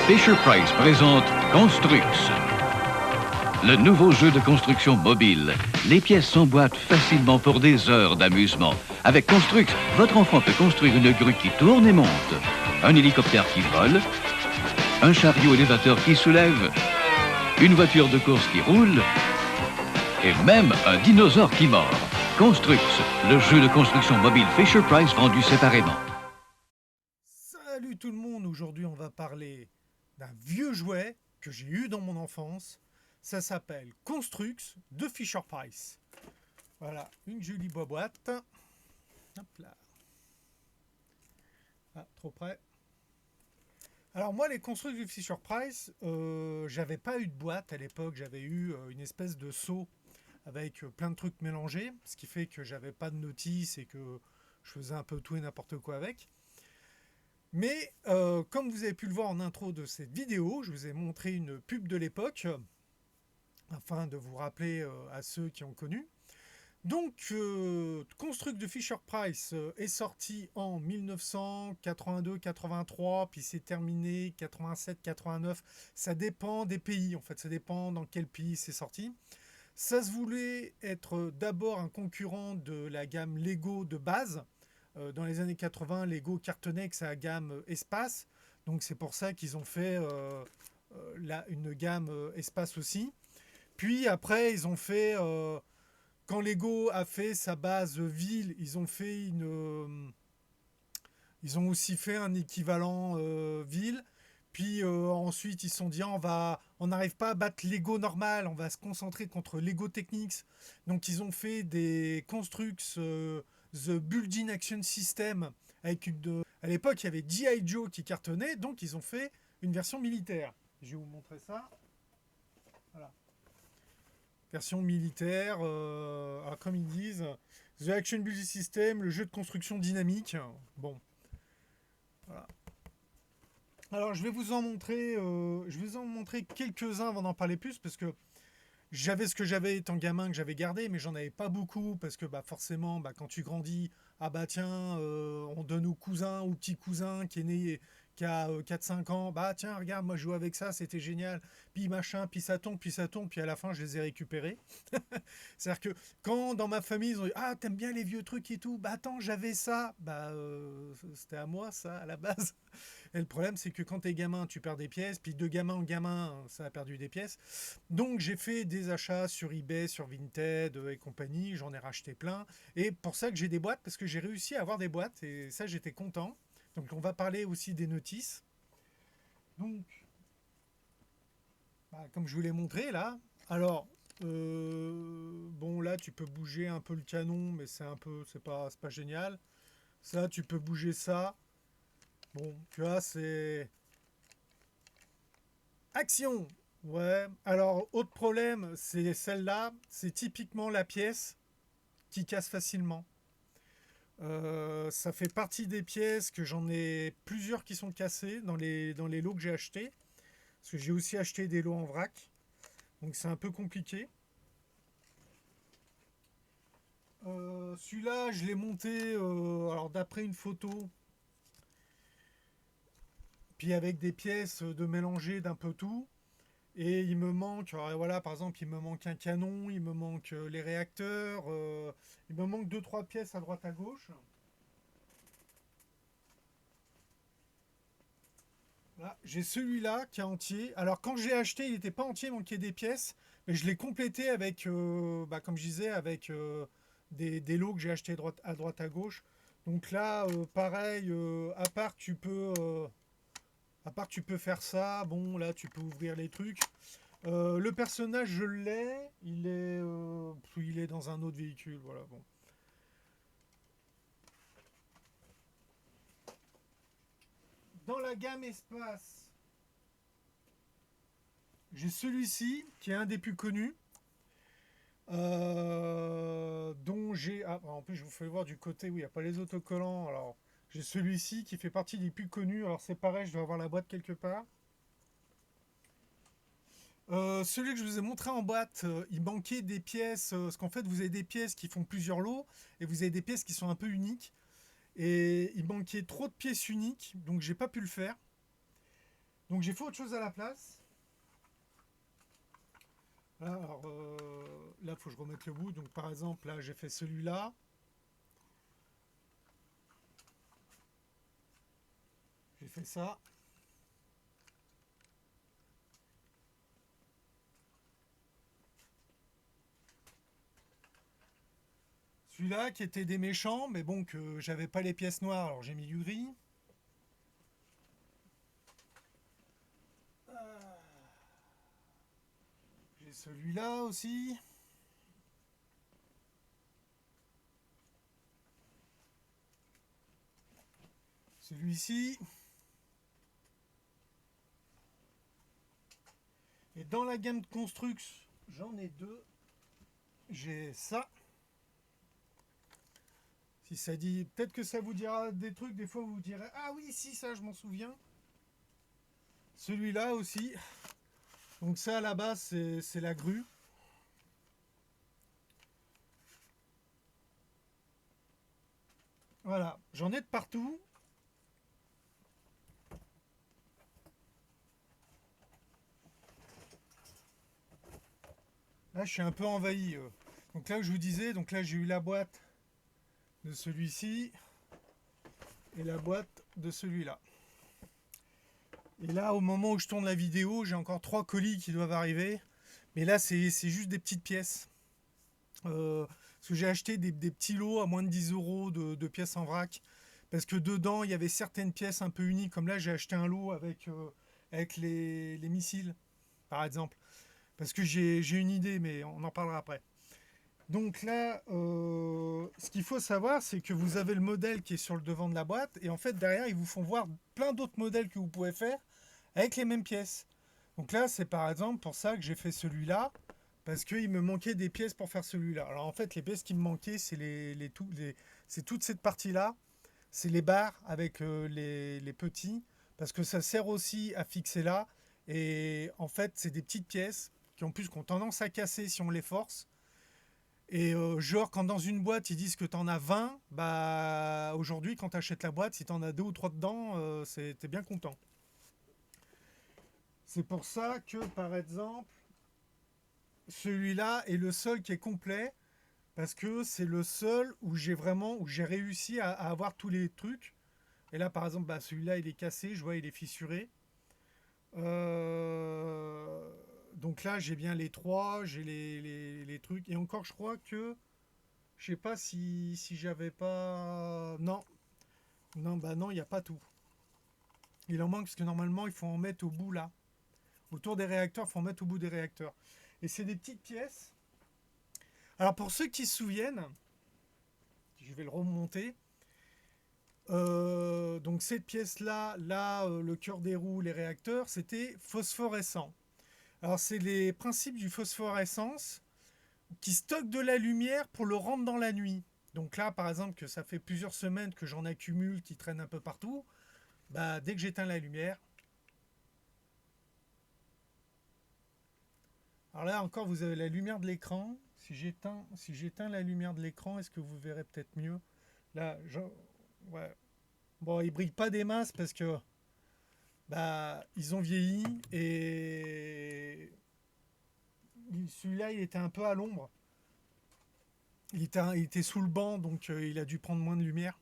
Fisher-Price présente Construx, le nouveau jeu de construction mobile. Les pièces s'emboîtent facilement pour des heures d'amusement. Avec Construx, votre enfant peut construire une grue qui tourne et monte, un hélicoptère qui vole, un chariot élévateur qui soulève, une voiture de course qui roule et même un dinosaure qui mord. Construx, le jeu de construction mobile Fisher-Price vendu séparément. Salut tout le monde, aujourd'hui on va parler d'un vieux jouet que j'ai eu dans mon enfance. Ça s'appelle Construx de Fisher-Price. Voilà, une jolie boîte. Hop là. Ah, trop près. Alors moi les Construx de Fisher-Price, j'avais pas eu de boîte à l'époque, j'avais eu une espèce de seau avec plein de trucs mélangés, ce qui fait que j'avais pas de notice et que je faisais un peu tout et n'importe quoi avec. Mais comme vous avez pu le voir en intro de cette vidéo, je vous ai montré une pub de l'époque, afin de vous rappeler à ceux qui ont connu. Donc, Construct de Fisher-Price est sorti en 1982-83, puis c'est terminé 87-89. Ça dépend des pays, en fait, ça dépend dans quel pays c'est sorti. Ça se voulait être d'abord un concurrent de la gamme Lego de base. Dans les années 80, Lego cartonnait avec sa gamme Espace. Donc c'est pour ça qu'ils ont fait une gamme Espace aussi. Puis après, ils ont fait... quand Lego a fait sa base ville, ils ont aussi fait un équivalent ville. Puis ensuite, ils se sont dit, on n'arrive pas à battre Lego normal, on va se concentrer contre Lego Technics. Donc ils ont fait des Construx The Building Action System à l'époque, il y avait G.I. Joe qui cartonnait, donc ils ont fait une version militaire. Je vais vous montrer ça. Voilà. Version militaire, alors comme ils disent, The Action Building System, le jeu de construction dynamique. Bon, voilà. Alors je vais vous en montrer quelques-uns avant d'en parler plus, parce que j'avais ce que j'avais étant gamin que j'avais gardé, mais j'en avais pas beaucoup, parce que forcément, quand tu grandis, ah bah tiens, on donne au cousin, au petit cousin qui est né, qui a 4-5 ans, bah tiens, regarde, moi je jouais avec ça, c'était génial, puis machin, puis ça tombe, puis à la fin je les ai récupérés. C'est-à-dire que quand dans ma famille ils ont dit ah t'aimes bien les vieux trucs et tout, bah attends j'avais ça, c'était à moi ça à la base. Et le problème c'est que quand t'es gamin tu perds des pièces, puis de gamin en gamin ça a perdu des pièces. Donc j'ai fait des achats sur eBay, sur Vinted et compagnie, j'en ai racheté plein. Et pour ça que j'ai des boîtes, parce que j'ai réussi à avoir des boîtes et ça j'étais content. Donc on va parler aussi des notices. Donc comme je vous l'ai montré là, alors bon là tu peux bouger un peu le canon, mais c'est pas génial. Ça tu peux bouger ça. Bon, tu vois, c'est action. Ouais. Alors autre problème, c'est celle-là, c'est typiquement la pièce qui casse facilement. Ça fait partie des pièces que j'en ai plusieurs qui sont cassées dans les lots que j'ai achetés. Parce que j'ai aussi acheté des lots en vrac. Donc c'est un peu compliqué. Celui-là, je l'ai monté alors d'après une photo, puis avec des pièces de mélanger d'un peu tout. Et il me manque, alors voilà, par exemple, il me manque un canon, il me manque les réacteurs, il me manque deux trois pièces à droite à gauche. Là, j'ai celui-là qui est entier. Alors quand j'ai acheté, il n'était pas entier, il manquait des pièces, mais je l'ai complété avec, comme je disais, avec des lots que j'ai achetés à droite à gauche. Donc là, pareil, à part tu peux faire ça, bon là tu peux ouvrir les trucs. Le personnage, je l'ai, il est dans un autre véhicule, voilà. Bon. Dans la gamme espace, j'ai celui-ci qui est un des plus connus, dont j'ai. Ah, en plus, je vous fais voir du côté où il n'y a pas les autocollants. Alors, j'ai celui-ci qui fait partie des plus connus. Alors, c'est pareil, je dois avoir la boîte quelque part. Celui que je vous ai montré en boîte, il manquait des pièces, parce qu'en fait vous avez des pièces qui font plusieurs lots, et vous avez des pièces qui sont un peu uniques, et il manquait trop de pièces uniques, donc j'ai pas pu le faire. Donc j'ai fait autre chose à la place. Alors là, il faut que je remette le bout. Donc par exemple, là, j'ai fait celui-là. J'ai fait ça. Celui-là qui était des méchants, mais bon, que j'avais pas les pièces noires, alors j'ai mis du gris. J'ai celui-là aussi. Celui-ci. Et dans la gamme de Construx, j'en ai deux. J'ai ça. Si ça dit, peut-être que ça vous dira des trucs, des fois vous vous direz, ah oui, si, ça, je m'en souviens. Celui-là aussi. Donc ça, à la base, c'est la grue. Voilà, j'en ai de partout. Là, je suis un peu envahi. Donc là, je vous disais, donc là, j'ai eu la boîte de celui-ci et la boîte de celui-là. Et là, au moment où je tourne la vidéo, j'ai encore 3 colis qui doivent arriver. Mais là, c'est juste des petites pièces. Parce que j'ai acheté des petits lots à moins de 10 euros de pièces en vrac. Parce que dedans, il y avait certaines pièces un peu uniques. Comme là, j'ai acheté un lot avec les missiles, par exemple. Parce que j'ai une idée, mais on en parlera après. Donc là, ce qu'il faut savoir, c'est que vous avez le modèle qui est sur le devant de la boîte. Et en fait, derrière, ils vous font voir plein d'autres modèles que vous pouvez faire avec les mêmes pièces. Donc là, c'est par exemple pour ça que j'ai fait celui-là. Parce qu'il me manquait des pièces pour faire celui-là. Alors en fait, les pièces qui me manquaient, c'est c'est toute cette partie-là. C'est les barres avec les petits. Parce que ça sert aussi à fixer là. Et en fait, c'est des petites pièces qui en plus qui ont tendance à casser si on les force. Et genre, quand dans une boîte, ils disent que tu en as 20, bah aujourd'hui, quand tu achètes la boîte, si tu en as 2 ou 3 dedans, t'es bien content. C'est pour ça que, par exemple, celui-là est le seul qui est complet, parce que c'est le seul où j'ai réussi à avoir tous les trucs. Et là, par exemple, bah, celui-là, il est cassé, je vois, il est fissuré. Donc là, j'ai bien les trois, j'ai les trucs. Et encore, je crois que je sais pas si j'avais pas. Non, non, bah non, il n'y a pas tout. Il en manque parce que normalement, il faut en mettre au bout là. Autour des réacteurs, il faut en mettre au bout des réacteurs. Et c'est des petites pièces. Alors pour ceux qui se souviennent, je vais le remonter. Donc cette pièce-là, le cœur des roues, les réacteurs, c'était phosphorescent. Alors c'est les principes du phosphorescence qui stockent de la lumière pour le rendre dans la nuit. Donc là, par exemple, que ça fait plusieurs semaines que j'en accumule, qui traînent un peu partout, bah dès que j'éteins la lumière. Alors là encore, vous avez la lumière de l'écran. Si j'éteins la lumière de l'écran, est-ce que vous verrez peut-être mieux? Là, ouais. Bon, il brille pas des masses parce que bah ils ont vieilli et celui-là il était un peu à l'ombre. Il était sous le banc donc il a dû prendre moins de lumière.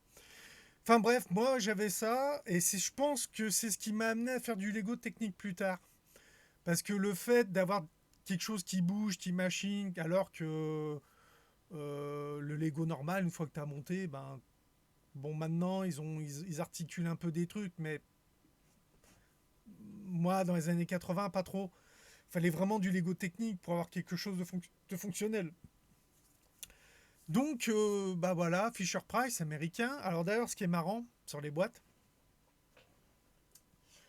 Enfin bref, moi j'avais ça et je pense que c'est ce qui m'a amené à faire du Lego technique plus tard. Parce que le fait d'avoir quelque chose qui bouge, qui machine, alors que le Lego normal, une fois que tu as monté, ben bon maintenant ils articulent un peu des trucs, mais moi dans les années 80 pas trop. Il fallait vraiment du Lego technique pour avoir quelque chose de fonctionnel. Donc bah voilà, Fisher Price américain. Alors d'ailleurs ce qui est marrant sur les boîtes,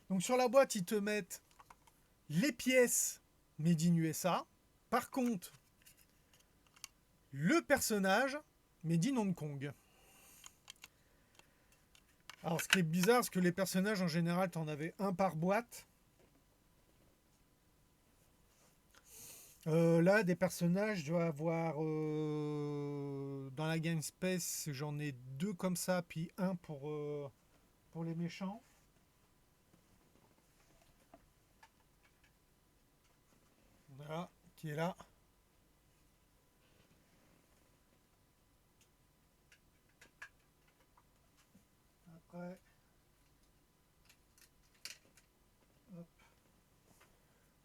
donc sur la boîte ils te mettent les pièces made in USA. Par contre, le personnage made in Hong Kong. Alors ce qui est bizarre, c'est que les personnages en général, tu en avais un par boîte. Là, des personnages, je dois avoir dans la Game Space, j'en ai deux comme ça, puis un pour les méchants. Voilà, qui est là. Après, hop,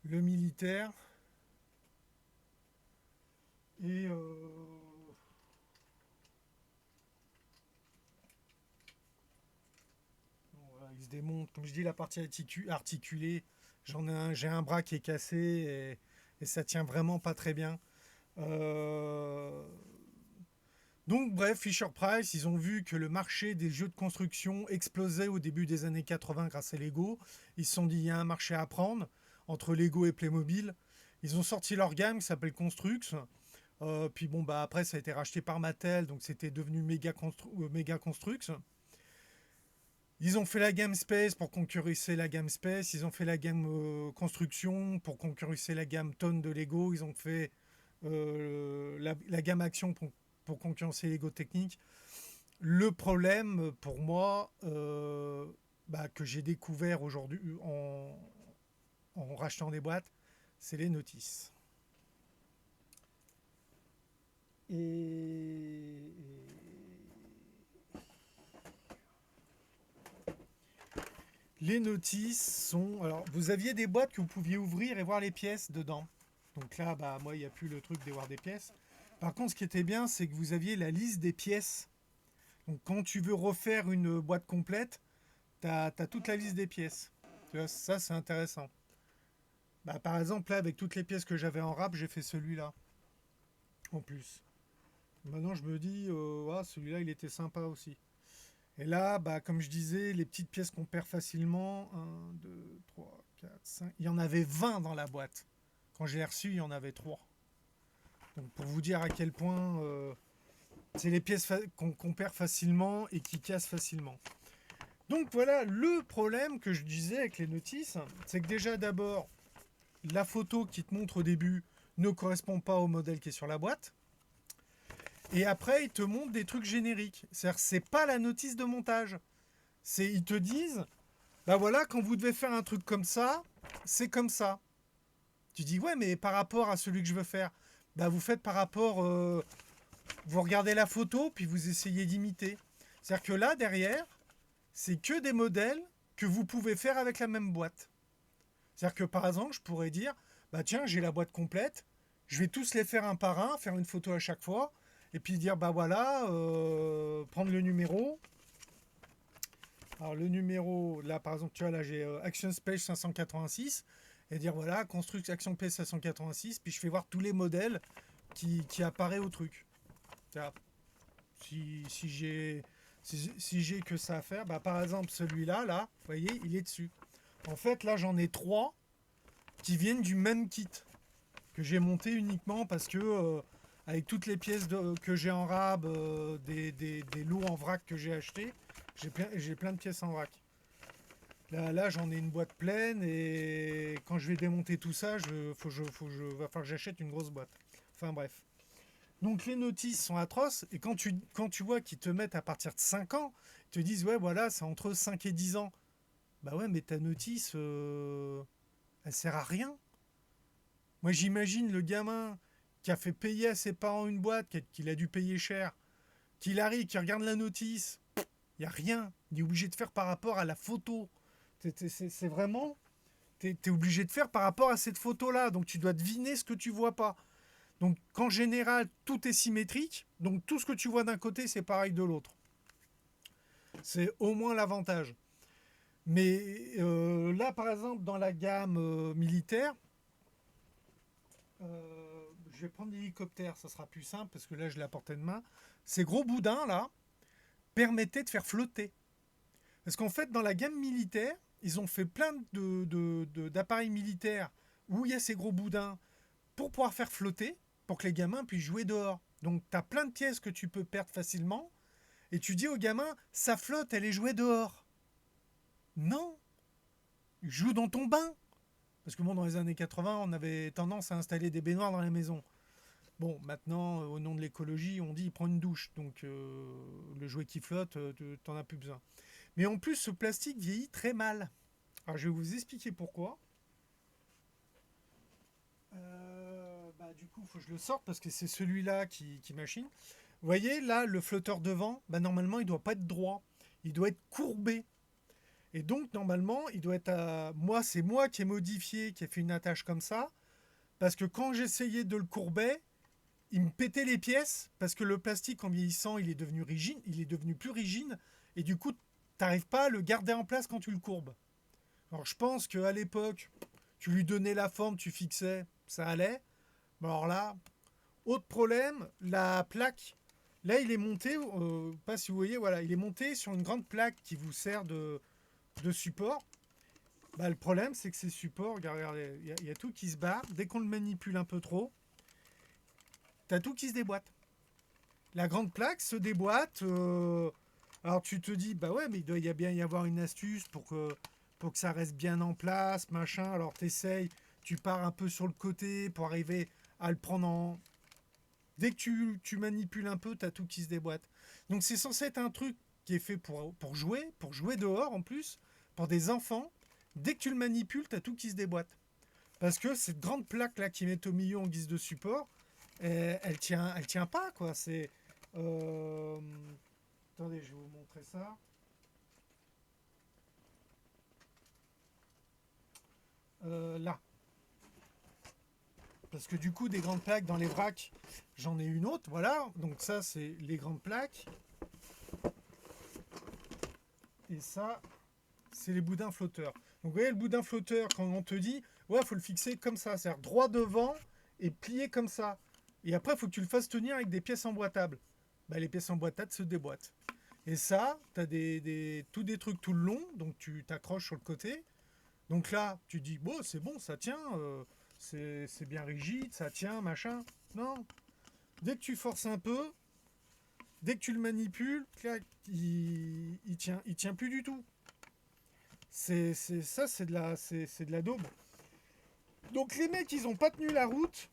le militaire. Et bon, voilà, il se démonte. Comme je dis, la partie articulée, j'ai un bras qui est cassé et ça tient vraiment pas très bien. Euh, Donc bref, Fisher-Price, ils ont vu que le marché des jeux de construction explosait au début des années 80 grâce à Lego. Ils se sont dit, il y a un marché à prendre entre Lego et Playmobil. Ils ont sorti leur gamme qui s'appelle Construx. Puis bon, bah après, ça a été racheté par Mattel, donc c'était devenu Mega Construx. Ils ont fait la gamme Space pour concurrencer la gamme Space. Ils ont fait la gamme Construction pour concurrencer la gamme Tonne de Lego. Ils ont fait la gamme Action pour concurrencer Lego Technique. Le problème pour moi, bah, que j'ai découvert aujourd'hui en rachetant des boîtes, c'est les notices. Et les notices sont... Alors, vous aviez des boîtes que vous pouviez ouvrir et voir les pièces dedans. Donc là, bah, moi, il n'y a plus le truc de voir des pièces. Par contre, ce qui était bien, c'est que vous aviez la liste des pièces. Donc, quand tu veux refaire une boîte complète, tu as toute la liste des pièces. Tu vois, ça, c'est intéressant. Bah, par exemple, là, avec toutes les pièces que j'avais en rap, j'ai fait celui-là, en plus. Maintenant, je me dis, ah, celui-là, il était sympa aussi. Et là, bah, comme je disais, les petites pièces qu'on perd facilement, un, 2, 3, 4, 5. Il y en avait 20 dans la boîte. Quand je l'ai reçu, il y en avait 3. Donc pour vous dire à quel point c'est les pièces qu'on perd facilement et qui cassent facilement. Donc voilà, le problème que je disais avec les notices, c'est que déjà d'abord, la photo qui te montre au début ne correspond pas au modèle qui est sur la boîte. Et après, ils te montrent des trucs génériques. C'est-à-dire, c'est pas la notice de montage. Ils te disent, bah voilà, quand vous devez faire un truc comme ça, c'est comme ça. Tu dis, ouais, mais par rapport à celui que je veux faire, bah vous faites par rapport, vous regardez la photo, puis vous essayez d'imiter. C'est-à-dire que là, derrière, c'est que des modèles que vous pouvez faire avec la même boîte. C'est-à-dire que par exemple, je pourrais dire, bah tiens, j'ai la boîte complète, je vais tous les faire un par un, faire une photo à chaque fois, et puis dire, bah voilà, prendre le numéro. Alors le numéro, là par exemple, tu vois, là j'ai Action Space 586, et dire voilà, Construct Action Space 586, puis je fais voir tous les modèles qui apparaissent au truc. Si j'ai que ça à faire, bah par exemple celui-là, là, vous voyez, il est dessus. En fait, là j'en ai 3 qui viennent du même kit que j'ai monté uniquement parce que avec toutes les pièces que j'ai en rab, des lots en vrac que j'ai acheté, j'ai plein de pièces en vrac. Là j'en ai une boîte pleine et quand je vais démonter tout ça, va falloir que j'achète une grosse boîte. Enfin bref. Donc les notices sont atroces et quand tu vois qu'ils te mettent à partir de 5 ans, ils te disent ouais voilà c'est entre 5 et 10 ans. Bah ouais mais ta notice elle sert à rien. Moi, j'imagine le gamin qui a fait payer à ses parents une boîte, qu'il a dû payer cher, qu'il arrive, qui regarde la notice, il n'y a rien. Il est obligé de faire par rapport à la photo. C'est vraiment. Tu es obligé de faire par rapport à cette photo-là. Donc, tu dois deviner ce que tu vois pas. Donc, qu'en général, tout est symétrique. Donc, tout ce que tu vois d'un côté, c'est pareil de l'autre. C'est au moins l'avantage. Mais là, par exemple, dans la gamme militaire, je vais prendre l'hélicoptère, ça sera plus simple parce que là je l'ai à portée de main. Ces gros boudins là permettaient de faire flotter. Parce qu'en fait, dans la gamme militaire, ils ont fait plein d'appareils militaires où il y a ces gros boudins pour pouvoir faire flotter, pour que les gamins puissent jouer dehors. Donc tu as plein de pièces que tu peux perdre facilement et tu dis aux gamins, ça flotte, elle est jouée dehors. Non, joue dans ton bain. Parce que bon, dans les années 80, on avait tendance à installer des baignoires dans la maison. Bon, maintenant, au nom de l'écologie, on dit il prend une douche. Donc, le jouet qui flotte, t'en as plus besoin. Mais en plus, ce plastique vieillit très mal. Alors, je vais vous expliquer pourquoi. du coup, il faut que je le sorte parce que c'est celui-là qui machine. Vous voyez, là, le flotteur devant, bah, normalement, il doit pas être droit. Il doit être courbé. Et donc, normalement, il doit être à... Moi, c'est moi qui ai modifié, qui ai fait une attache comme ça. Parce que quand j'essayais de le courber, il me pétait les pièces. Parce que le plastique, en vieillissant, il est devenu rigide. Il est devenu plus rigide. Et du coup, tu n'arrives pas à le garder en place quand tu le courbes. Alors, je pense qu'à l'époque, tu lui donnais la forme, tu fixais, ça allait. Mais alors là, autre problème, la plaque. Là, il est monté, pas si vous voyez, voilà, il est monté sur une grande plaque qui vous sert de support. Bah, le problème, c'est que ces supports, regardez, il y a tout qui se barre. Dès qu'on le manipule un peu trop, t'as tout qui se déboîte. La grande plaque se déboîte. Alors tu te dis, bah ouais, mais il doit y a bien y avoir une astuce pour que ça reste bien en place, machin. Alors t'essayes, tu pars un peu sur le côté pour arriver à le prendre en... Dès que tu manipules un peu, t'as tout qui se déboîte. Donc c'est censé être un truc qui est fait pour jouer dehors en plus, pour des enfants. Dès que tu le manipules, t'as tout qui se déboîte. Parce que cette grande plaque là qui met au milieu en guise de support, elle tient pas quoi. C'est attendez, je vais vous montrer ça. Là. Parce que du coup, des grandes plaques dans les vracs, j'en ai une autre. Voilà. Donc ça, c'est les grandes plaques. Et ça, c'est les boudins flotteurs. Donc vous voyez, le boudin flotteur, quand on te dit, ouais, il faut le fixer comme ça, c'est-à-dire droit devant et plié comme ça. Et après, il faut que tu le fasses tenir avec des pièces emboîtables. Bah, les pièces emboîtables se déboîtent. Et ça, tu as tous des trucs tout le long, donc tu t'accroches sur le côté. Donc là, tu dis, c'est bon, ça tient, c'est bien rigide, ça tient, machin. Non. Dès que tu forces un peu, dès que tu le manipules, clac, il tient plus du tout. Ça, c'est de la daube. Donc les mecs, ils ont pas tenu la route.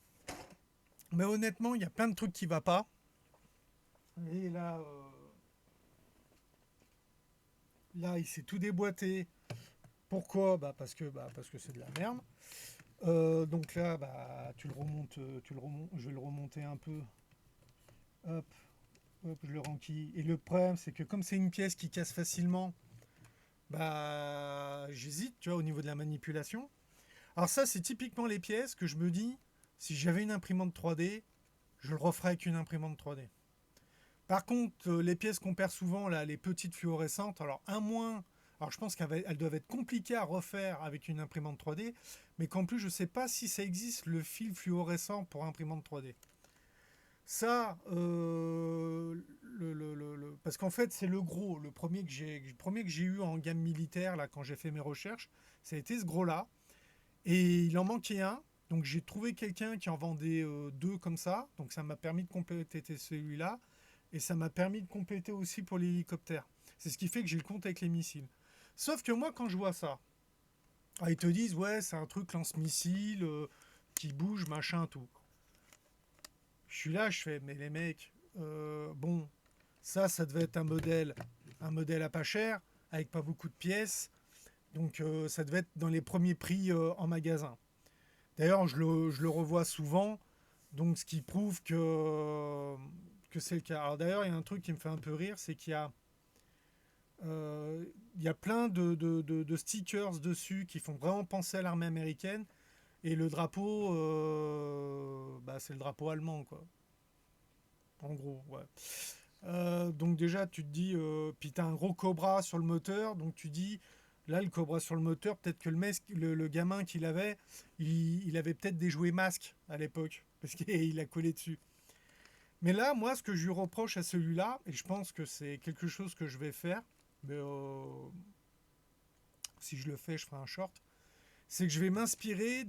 Mais honnêtement, il y a plein de trucs qui ne vont pas. Et là, il s'est tout déboîté. Pourquoi parce que c'est de la merde. Donc là, tu le remontes, je vais le remonter un peu. Hop, hop, je le renquille. Et le problème, c'est que comme c'est une pièce qui casse facilement, j'hésite, tu vois, au niveau de la manipulation. Alors ça, c'est typiquement les pièces que je me dis, si j'avais une imprimante 3D, je le referais avec une imprimante 3D. Par contre, les pièces qu'on perd souvent, là, les petites fluorescentes, alors je pense qu'elles doivent être compliquées à refaire avec une imprimante 3D, mais qu'en plus, je ne sais pas si ça existe le fil fluorescent pour imprimante 3D. Ça, parce qu'en fait, c'est le gros. Le premier que j'ai eu en gamme militaire, là, quand j'ai fait mes recherches, ça a été ce gros-là. Et il en manquait un. Donc j'ai trouvé quelqu'un qui en vendait deux comme ça. Donc ça m'a permis de compléter celui-là. Et ça m'a permis de compléter aussi pour l'hélicoptère. C'est ce qui fait que j'ai le compte avec les missiles. Sauf que moi, quand je vois ça, ils te disent, ouais, c'est un truc lance-missile qui bouge, machin, tout. Je suis là, je fais, mais les mecs, bon, ça devait être un modèle à pas cher, avec pas beaucoup de pièces. Donc ça devait être dans les premiers prix en magasin. D'ailleurs, je le revois souvent, donc ce qui prouve que c'est le cas. Alors d'ailleurs, il y a un truc qui me fait un peu rire, c'est il y a plein de stickers dessus qui font vraiment penser à l'armée américaine. Et le drapeau, c'est le drapeau allemand, quoi. En gros, ouais. Donc déjà, tu te dis, puis t'as un gros Cobra sur le moteur, donc tu dis, là, le Cobra sur le moteur, peut-être que le gamin qu'il avait, il avait peut-être des jouets masques à l'époque, parce qu'il a collé dessus. Mais là, moi, ce que je lui reproche à celui-là, et je pense que c'est quelque chose que je vais faire, mais si je le fais, je ferai un short, c'est que je vais m'inspirer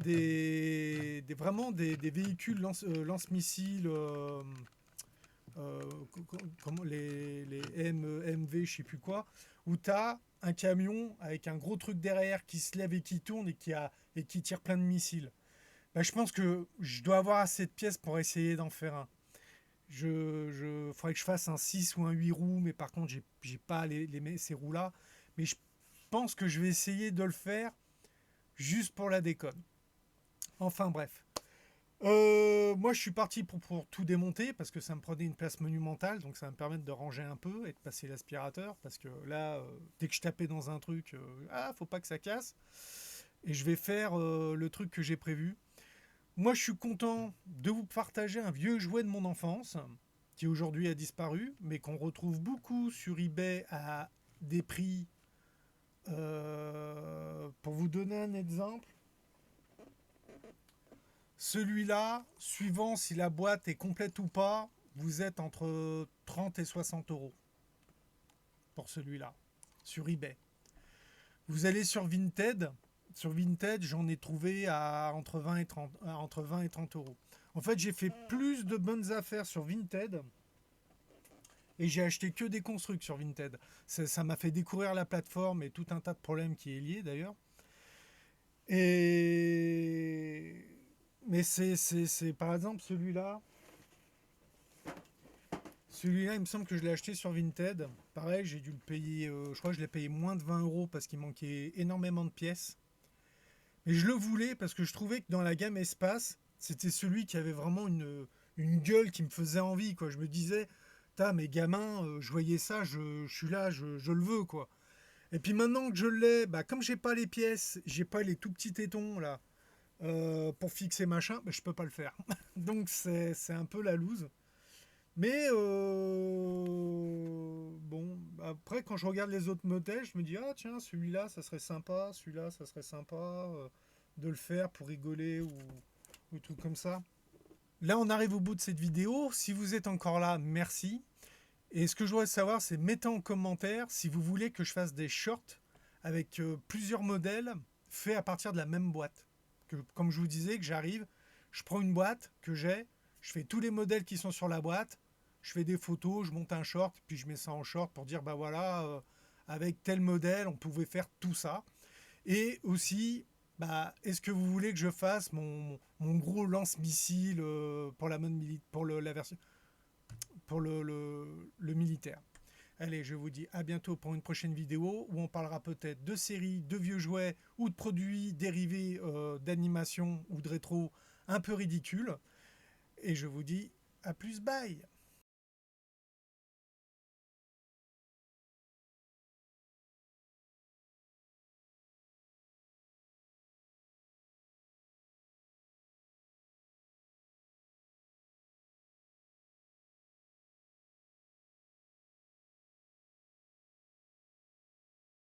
vraiment des véhicules lance-missiles, comme les MV, je sais plus quoi, où tu as un camion avec un gros truc derrière qui se lève et qui tourne et qui tire plein de missiles. Je pense que je dois avoir assez de pièces pour essayer d'en faire un. Faudrait que je fasse un 6 ou un 8 roues, mais par contre, j'ai pas ces roues-là. Mais je pense que je vais essayer de le faire juste pour la déconne. Enfin bref. Moi, je suis parti pour tout démonter parce que ça me prenait une place monumentale, donc ça va me permettre de ranger un peu et de passer l'aspirateur parce que là, dès que je tapais dans un truc, faut pas que ça casse. Et je vais faire le truc que j'ai prévu. Moi, je suis content de vous partager un vieux jouet de mon enfance qui aujourd'hui a disparu, mais qu'on retrouve beaucoup sur eBay à des prix. Pour vous donner un exemple, celui-là, suivant si la boîte est complète ou pas, vous êtes entre 30 et 60 euros pour celui-là, sur eBay. Vous allez sur Vinted. Sur Vinted, j'en ai trouvé à entre 20 et 30, entre 20 et 30 euros. En fait, j'ai fait plus de bonnes affaires sur Vinted et j'ai acheté que des constructs sur Vinted. Ça m'a fait découvrir la plateforme et tout un tas de problèmes qui est lié d'ailleurs. Et mais c'est par exemple celui-là. Celui-là, il me semble que je l'ai acheté sur Vinted. Pareil, j'ai dû le payer, je crois que je l'ai payé moins de 20 euros parce qu'il manquait énormément de pièces. Mais je le voulais parce que je trouvais que dans la gamme Espace, c'était celui qui avait vraiment une gueule qui me faisait envie, quoi. Je me disais, mes gamins, je voyais ça, je suis là, je le veux, quoi. Et puis maintenant que je l'ai, bah, comme j'ai pas les pièces, j'ai pas les tout petits tétons, là, pour fixer machin, bah, je peux pas le faire. Donc c'est un peu la loose. Mais bon, après quand je regarde les autres modèles, je me dis ah tiens celui-là ça serait sympa, celui-là ça serait sympa de le faire pour rigoler ou tout comme ça. Là on arrive au bout de cette vidéo. Si vous êtes encore là, merci. Et ce que je voudrais savoir c'est mettez en commentaire si vous voulez que je fasse des shorts avec plusieurs modèles faits à partir de la même boîte. Que, comme je vous disais que j'arrive, je prends une boîte que j'ai, je fais tous les modèles qui sont sur la boîte, je fais des photos, je monte un short, puis je mets ça en short pour dire bah voilà, avec tel modèle, on pouvait faire tout ça. Et aussi, bah, est-ce que vous voulez que je fasse mon gros lance-missile pour la mode pour la version pour le militaire. Allez, je vous dis à bientôt pour une prochaine vidéo où on parlera peut-être de séries, de vieux jouets ou de produits dérivés d'animation ou de rétro un peu ridicules. Et je vous dis à plus, bye!